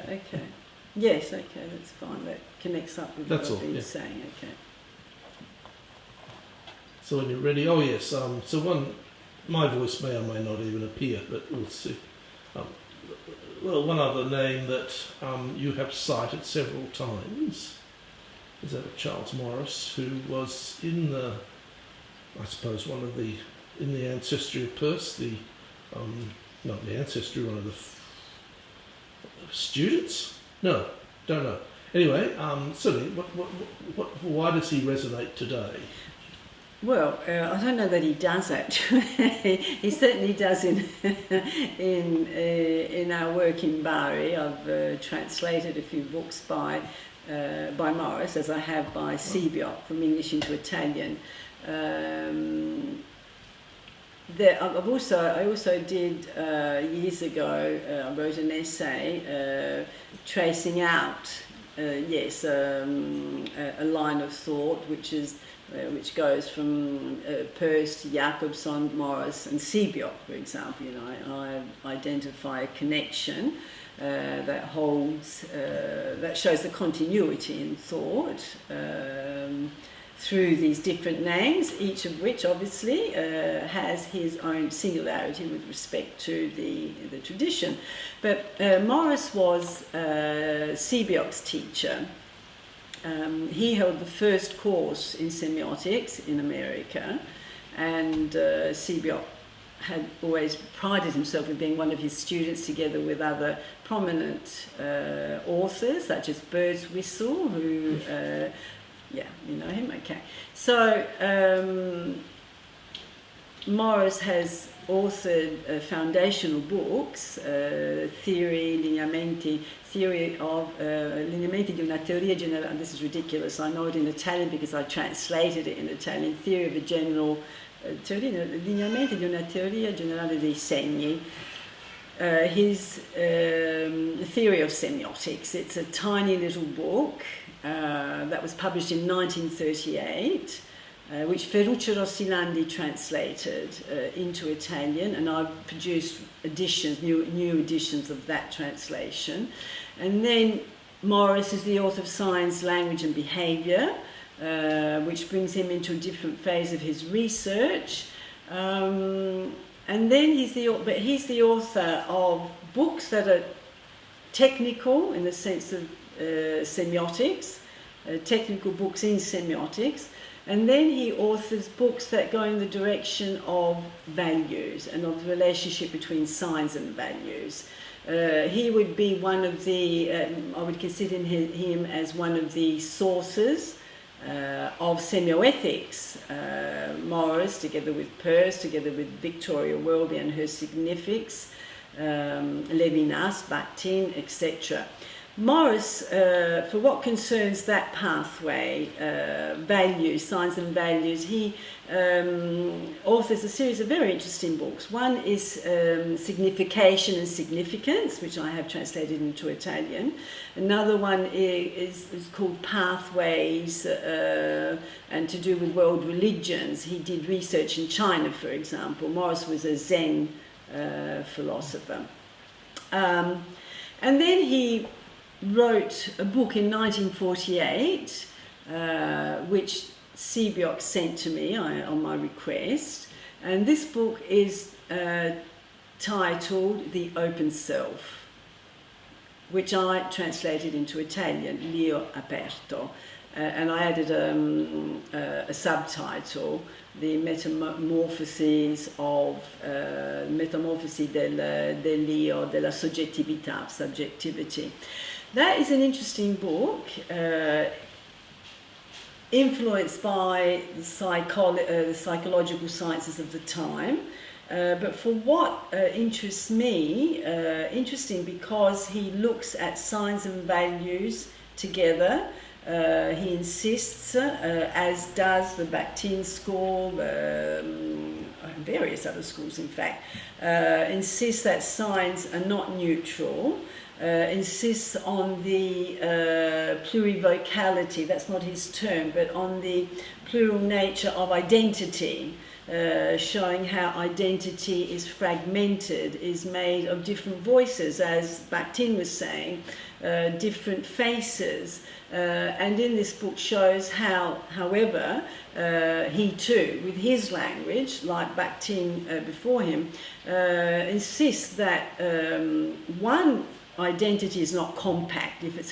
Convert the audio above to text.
okay. Yes, okay, that's fine. That connects up with That's what all, I've been yeah. saying, okay. So when you're ready, oh yes, so my voice may or may not even appear, but we'll see. Well, one other name that you have cited several times is that of Charles Morris, who was in the, I suppose, in the ancestry of Peirce, not the ancestry, one of the students? No, don't know. Anyway, certainly, why does he resonate today? Well, I don't know that he does actually. He certainly does in our work in Bari. I've translated a few books by Morris, as I have by Sebiot, from English into Italian. I also did years ago. I wrote an essay tracing out, a line of thought, which goes from Peirce to Jacobson, Morris, and Sebiot, for example. I identify a connection that holds, that shows the continuity in thought through these different names, each of which obviously has his own singularity with respect to the tradition. But Morris was Sebiot's teacher. He held the first course in semiotics in America, and Sebiot had always prided himself in being one of his students, together with other prominent authors such as Birdswhistle, who you know him, okay. So Morris has authored foundational books, theory of lineamenti di una teoria generale. This is ridiculous, I know it in Italian because I translated it in Italian. Theory of a general lineamenti di una teoria generale dei segni. His theory of semiotics. It's a tiny little book that was published in 1938, which Ferruccio Rossilandi translated into Italian, and I've produced editions, new editions of that translation. And then Morris is the author of Science, Language and Behaviour, which brings him into a different phase of his research. And then he's the author of books that are technical in the sense of semiotics, technical books in semiotics, and then he authors books that go in the direction of values and of the relationship between signs and values. He would be one of the, I would consider him as one of the sources of semioethics. Morris, together with Peirce, together with Victoria Welby and her significs, Levinas, Bakhtin, etc. Morris, for what concerns that pathway, values, signs and values, he authors a series of very interesting books. One is Signification and Significance, which I have translated into Italian. Another one is called Pathways, and to do with world religions. He did research in China, for example. Morris was a Zen philosopher. And then he wrote a book in 1948, which Sebiot sent to me on my request, and this book is titled The Open Self, which I translated into Italian, L'Io Aperto, and I added a subtitle, The Metamorfosi dell'Io, della soggettività, of subjectivity. That is an interesting book, influenced by the psychological sciences of the time, but for what interests me, interesting because he looks at signs and values together. He insists, as does the Bakhtin school, various other schools in fact, insists that signs are not neutral, insists on the plurivocality, that's not his term, but on the plural nature of identity. showing how identity is fragmented, is made of different voices, as Bakhtin was saying, different faces. And in this book shows how, however, he too, with his language, like Bakhtin before him, insists that one identity is not compact if it's